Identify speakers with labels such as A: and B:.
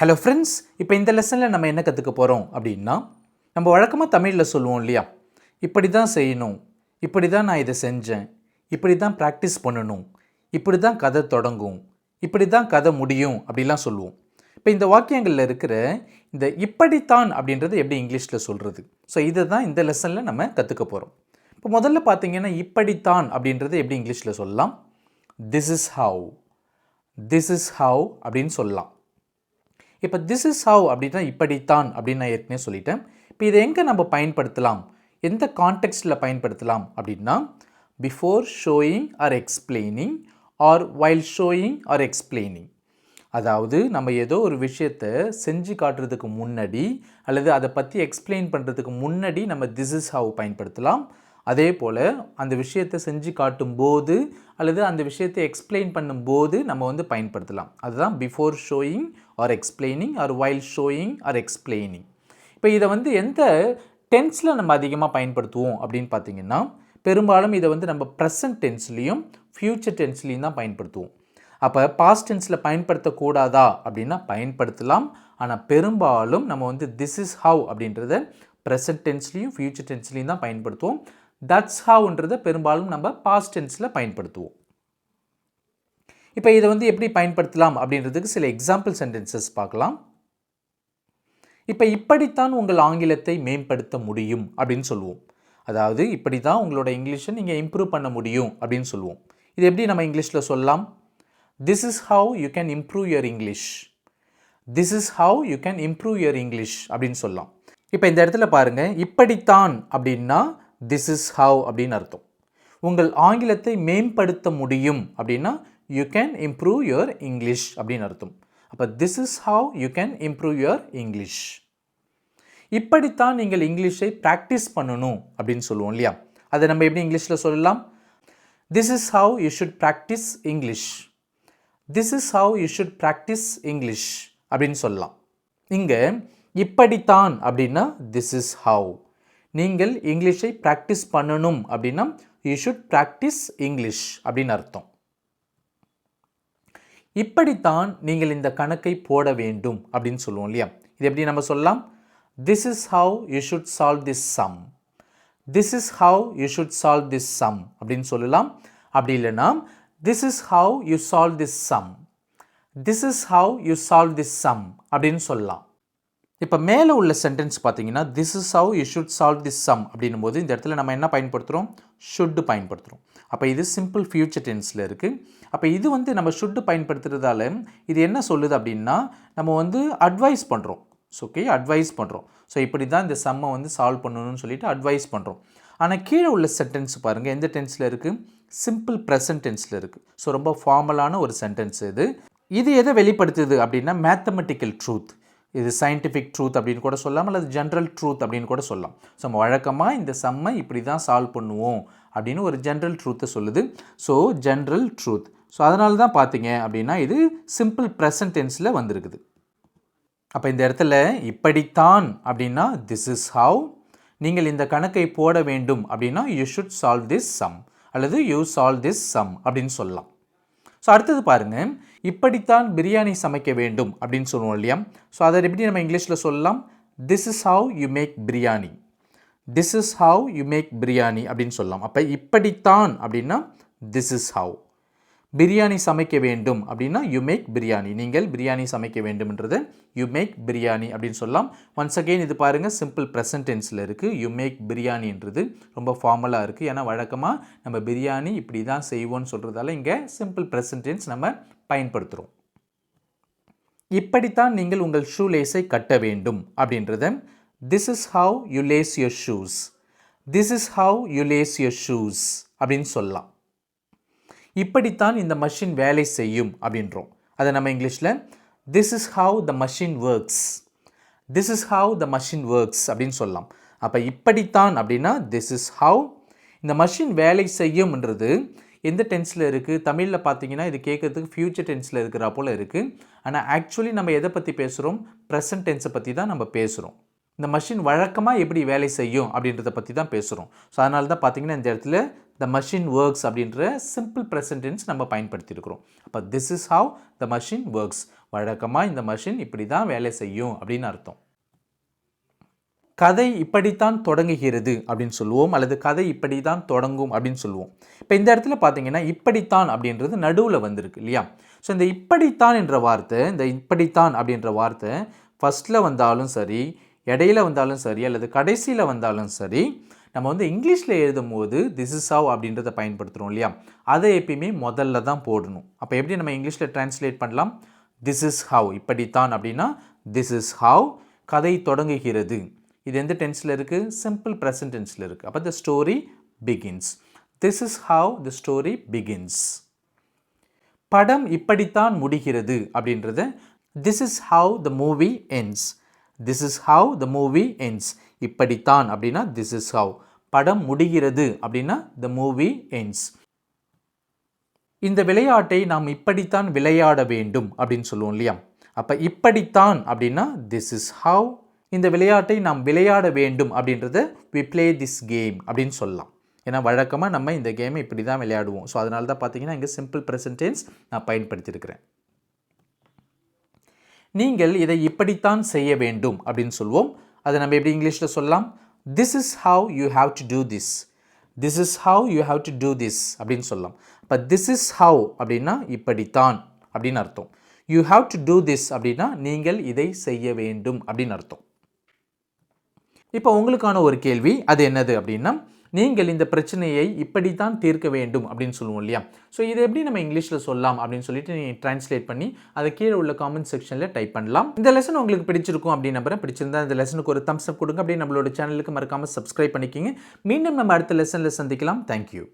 A: Hello friends, இப்போ இந்த லெசனில் நம்ம என்ன கற்றுக்க போகிறோம் அப்படின்னா, நம்ம வழக்கமாக தமிழில் சொல்லுவோம் இல்லையா, இப்படி தான் செய்யணும், இப்படி தான் நான் இதை செஞ்சேன், இப்படி தான் ப்ராக்டிஸ் பண்ணணும், இப்படி தான் கதை தொடங்கும், இப்படி தான் கதை முடியும் அப்படிலாம் சொல்லுவோம். இப்போ இந்த வாக்கியங்களில் இருக்கிற இந்த இப்படித்தான் அப்படின்றது எப்படி இங்கிலீஷில் சொல்கிறது, ஸோ இதை தான் இந்த லெசனில் நம்ம கற்றுக்க போகிறோம். இப்போ முதல்ல பார்த்தீங்கன்னா இப்படித்தான் அப்படின்றது எப்படி இங்கிலீஷில் சொல்லலாம், this is have, this is have அப்படின்னு சொல்லலாம். இப்போ திஸ் இஸ் ஹவ் அப்படின்னா இப்படித்தான் அப்படின்னு நான் ஏற்கனவே சொல்லிட்டேன். இப்போ இதை எங்கே நம்ம பயன்படுத்தலாம், எந்த கான்டெக்ஸ்டில் பயன்படுத்தலாம் அப்படின்னா, before showing or explaining or while showing or explaining. அதாவது நம்ம ஏதோ ஒரு விஷயத்தை செஞ்சு காட்டுறதுக்கு முன்னாடி அல்லது அதை பற்றி எக்ஸ்பிளைன் பண்ணுறதுக்கு முன்னாடி நம்ம திஸ் இஸ் ஹவ் பயன்படுத்தலாம். அதே போல் அந்த விஷயத்தை செஞ்சு காட்டும்போது அல்லது அந்த விஷயத்தை எக்ஸ்பிளைன் பண்ணும்போது நம்ம பயன்படுத்தலாம். அதுதான் before showing or explaining or while showing or explaining. இப்போ இதை எந்த டென்ஸில் நம்ம அதிகமாக பயன்படுத்துவோம் அப்படின்னு பார்த்தீங்கன்னா, பெரும்பாலும் இதை நம்ம ப்ரெசன்ட் டென்ஸ்லேயும் ஃப்யூச்சர் டென்ஸ்லேயும் தான் பயன்படுத்துவோம். அப்போ பாஸ்ட் டென்ஸில் பயன்படுத்தக்கூடாதா அப்படின்னா பயன்படுத்தலாம். ஆனால் பெரும்பாலும் நம்ம திஸ் இஸ் ஹவ் அப்படின்றத ப்ரெசன்ட் டென்ஸ்லேயும் ஃப்யூச்சர் டென்ஸ்லேயும் தான் பயன்படுத்துவோம். தட்ஸ் ஹவ்ன்றதை பெரும்பாலும் நம்ம பாஸ்ட் டென்ஸில் பயன்படுத்துவோம். இப்போ இதை எப்படி பயன்படுத்தலாம் அப்படின்றதுக்கு சில எக்ஸாம்பிள் சென்டென்சஸ் பார்க்கலாம். இப்போ இப்படித்தான் உங்கள் ஆங்கிலத்தை மேம்படுத்த முடியும் அப்படின்னு சொல்லுவோம். அதாவது இப்படி தான் உங்களோட இங்கிலீஷை நீங்கள் இம்ப்ரூவ் பண்ண முடியும் அப்படின்னு சொல்லுவோம். இது எப்படி நம்ம இங்கிலீஷில் சொல்லலாம், this is how you can improve your English, this is how you can improve your English அப்படின்னு சொல்லலாம். இப்போ இந்த இடத்துல பாருங்கள், இப்படித்தான் அப்படின்னா திஸ் இஸ் ஹவ் அப்படின்னு அர்த்தம். உங்கள் ஆங்கிலத்தை மேம்படுத்த முடியும் அப்படின்னா you can improve your English அப்படின்னு அர்த்தம். அப்போ this is how you can improve your English. இப்படித்தான் நீங்கள் இங்கிலீஷை ப்ராக்டிஸ் பண்ணணும் அப்படின்னு சொல்லுவோம் இல்லையா, அதை நம்ம எப்படி இங்கிலீஷில் சொல்லலாம், this is how you should practice English, this is how you should practice English அப்படின்னு சொல்லலாம். இங்கே இப்படித்தான் அப்படின்னா திஸ் இஸ் ஹவ், நீங்கள் இங்கிலீஷை ப்ராக்டிஸ் பண்ணணும் அப்படின்னா யூ ஷுட் ப்ராக்டிஸ் இங்கிலீஷ் அப்படின்னு அர்த்தம். இப்படித்தான் நீங்கள் இந்த கணக்கை போட வேண்டும் அப்படின்னு சொல்லுவோம் இல்லையா, இது எப்படி நம்ம சொல்லலாம், this is how you should solve this sum, this is how you should solve this sum அப்படின்னு சொல்லலாம். அப்படி இல்லைன்னா this is how you solve this sum, this is how you solve this sum அப்படின்னு சொல்லலாம். இப்போ மேலே உள்ள சென்டென்ஸ் பார்த்தீங்கன்னா, this is how you should solve this sum அப்படின்னும் போது இந்த இடத்துல நம்ம என்ன பயன்படுத்துகிறோம், ஷுட்டு பயன்படுத்துகிறோம். அப்போ இது சிம்பிள் ஃபியூச்சர் டென்ஸில் இருக்குது. அப்போ இது நம்ம ஷுட்டு பயன்படுத்துறதால இது என்ன சொல்லுது அப்படின்னா, நம்ம அட்வைஸ் பண்ணுறோம். ஓகே, அட்வைஸ் பண்ணுறோம். ஸோ இப்படி தான் இந்த சம்மை சால்வ் பண்ணணும்னு சொல்லிட்டு அட்வைஸ் பண்ணுறோம். ஆனால் கீழே உள்ள சென்டென்ஸ் பாருங்கள், எந்த டென்ஸில் இருக்குது, சிம்பிள் ப்ரெசன்ட் டென்ஸில் இருக்குது. ஸோ ரொம்ப ஃபார்மலான ஒரு சென்டென்ஸ் இது. இது எதை வெளிப்படுத்துது அப்படின்னா மேத்தமெட்டிக்கல் ட்ரூத், இது சயின்டிஃபிக் ட்ரூத் அப்படின்னு கூட சொல்லலாம், அல்லது ஜென்ரல் ட்ரூத் அப்படின்னு கூட சொல்லலாம். ஸோ நம்ம வழக்கமாக இந்த சம்மை இப்படி தான் சால்வ் பண்ணுவோம் அப்படின்னு ஒரு ஜென்ரல் ட்ரூத்தை சொல்லுது. So general truth. ஸோ அதனால தான் பார்த்தீங்க அப்படின்னா இது சிம்பிள் ப்ரெசன்ட் டென்ஸில் வந்திருக்குது. அப்போ இந்த இடத்துல இப்படித்தான் அப்படின்னா திஸ் இஸ் ஹவ், நீங்கள் இந்த கணக்கை போட வேண்டும் அப்படின்னா you should solve this sum அல்லது யூ சால்வ் திஸ் சம் அப்படின்னு சொல்லலாம். ஸோ அடுத்தது பாருங்கள், இப்படித்தான் பிரியாணி சமைக்க வேண்டும் அப்படின்னு சொல்லுவோம் இல்லையா, ஸோ அதை எப்படி நம்ம இங்கிலீஷில் சொல்லலாம், this is how you make biryani, this is how you make biryani அப்படின்னு சொல்லலாம். அப்போ இப்படித்தான் அப்படின்னா திஸ் இஸ் ஹவ், பிரியாணி சமைக்க வேண்டும் அப்படின்னா யூ மேக் பிரியாணி, நீங்கள் பிரியாணி சமைக்க வேண்டும்ன்றது யூ மேக் பிரியாணி அப்படின்னு சொல்லலாம். ஒன்ஸ் அகெயின் இது பாருங்கள், சிம்பிள் ப்ரெசன்ட் டென்ஸில் இருக்குது. யூ மேக் பிரியாணின்றது ரொம்ப ஃபார்மலாக இருக்குது. ஏன்னா வழக்கமாக நம்ம பிரியாணி இப்படி தான் செய்வோம்னு சொல்கிறதால இங்கே சிம்பிள் ப்ரெசன்ட் டென்ஸ் நம்ம பயன்படுத்துகிறோம். இப்படித்தான் நீங்கள் உங்கள் ஷூ லேஸை கட்ட வேண்டும் அப்படின்றத this is how you lace your shoes, this is how you lace your shoes அப்படின்னு சொல்லலாம். இப்படித்தான் இந்த மஷின் வேலை செய்யும் அப்படின்றோம். அதை நம்ம இங்கிலீஷில் this is have the machine works, this is have the machine works அப்படின்னு சொல்லலாம். அப்போ இப்படித்தான் அப்படின்னா திஸ் இஸ் ஹவ், இந்த மஷின் வேலை செய்யும்ன்றது எந்த டென்ஸில் இருக்குது, தமிழில் பார்த்தீங்கன்னா இது கேட்குறதுக்கு ஃப்யூச்சர் டென்ஸில் இருக்கிறா போல் இருக்குது. ஆனால் ஆக்சுவலி நம்ம எதை பற்றி பேசுகிறோம், ப்ரெசன்ட் டென்ஸை பற்றி தான் நம்ம பேசுகிறோம். இந்த மஷின் வழக்கமாக எப்படி வேலை செய்யும் அப்படின்றத பற்றி தான் பேசுகிறோம். ஸோ அதனால தான் பார்த்தீங்கன்னா இந்த இடத்துல த மஷின் ஒர்க்ஸ் அப்படின்ற சிம்பிள் ப்ரெசன்ட் டென்ஸ் நம்ம பயன்படுத்தியிருக்கிறோம். அப்போ this is have the machine works. வழக்கமாக இந்த மஷின் இப்படி தான் வேலை செய்யும் அப்படின்னு அர்த்தம். கதை இப்படித்தான் தொடங்குகிறது அப்படின்னு சொல்லுவோம், அல்லது கதை இப்படி தான் தொடங்கும் அப்படின்னு சொல்லுவோம். இப்போ இந்த இடத்துல பார்த்தீங்கன்னா இப்படித்தான் அப்படின்றது நடுவில் வந்திருக்கு இல்லையா? ஸோ இந்த இப்படித்தான் என்ற வார்த்தை, இந்த இப்படித்தான் அப்படின்ற வார்த்தை ஃபஸ்ட்டில் வந்தாலும் சரி, இடையில வந்தாலும் சரி, அல்லது கடைசியில் வந்தாலும் சரி, நம்ம வந்து இங்கிலீஷில் எழுதும் போது திஸ் இஸ் ஹவ் அப்படின்றத பயன்படுத்துகிறோம் இல்லையா? அதை எப்பயுமே முதல்ல தான் போடணும். அப்போ எப்படி நம்ம இங்கிலீஷில் டிரான்ஸ்லேட் பண்ணலாம்? திஸ் இஸ் ஹவ், இப்படித்தான் அப்படின்னா திஸ் இஸ் ஹவ் கதை தொடங்குகிறது. இது எந்த டென்ஸில் இருக்குது? சிம்பிள் ப்ரெசன்ட் டென்ஸில் இருக்குது. அப்போ the story begins. This is have the story begins. படம் இப்படித்தான் முடிகிறது அப்படின்றத this is have the movie ends. This is have the movie ends. இப்படித்தான் அப்படின்னா திஸ் இஸ் ஹவ். படம் முடிகிறது அப்படின்னா த மூவி எண்ட்ஸ். இந்த விளையாட்டை நாம் இப்படித்தான் விளையாட வேண்டும் அப்படின்னு சொல்லுவோம் இல்லையா? அப்போ இப்படித்தான் அப்படின்னா திஸ் இஸ் ஹவ். இந்த விளையாட்டை நாம் விளையாட வேண்டும் அப்படின்றத வி பிளே திஸ் கேம் அப்படின்னு சொல்லலாம். ஏன்னா வழக்கமாக நம்ம இந்த கேமை இப்படி தான் விளையாடுவோம். ஸோ அதனால தான் பார்த்தீங்கன்னா இங்கே சிம்பிள் ப்ரெசன்ட் டென்ஸ் நான் பயன்படுத்தியிருக்கிறேன். நீங்கள் இதை இப்படித்தான் செய்ய வேண்டும் அப்படின்னு சொல்லுவோம். அதை நம்ம எப்படி இங்கிலீஷில் சொல்லலாம்? This is how you have to do this. This is how you have to do this அப்படின்னு சொல்லலாம். இப்போ திஸ் இஸ் ஹவ் அப்படின்னா இப்படித்தான் அப்படின்னு அர்த்தம். You have to do this அப்படின்னா நீங்கள் இதை செய்ய வேண்டும் அப்படின்னு அர்த்தம். இப்போ உங்களுக்கான ஒரு கேள்வி, அது என்னது அப்படின்னா, நீங்கள் இந்த பிரச்சனையை இப்படித்தான் தீர்க்க வேண்டும் அப்படின்னு சொல்லுவோம் இல்லையா? ஸோ இதை எப்படி நம்ம இங்கிலீஷில் சொல்லலாம் அப்படின்னு சொல்லிட்டு நீங்கள் டிரான்ஸ்லேட் பண்ணி அதை கீழே உள்ள காமெண்ட் செக்ஷனில் டைப் பண்ணலாம். இந்த லெசன் உங்களுக்கு பிடிச்சிருக்கும் அப்படின்னு நம்புறேன். பிடிச்சிருந்தா இந்த லெசனுக்கு ஒரு தம்ஸ் அப் கொடுங்க. அப்படியே நம்மளோட சேனலுக்கு மறக்காமல் சப்ஸ்கிரைப் பண்ணிக்கிங்க. மீண்டும் நம்ம அடுத்த லெசனில் சந்திக்கலாம். தேங்க்யூ.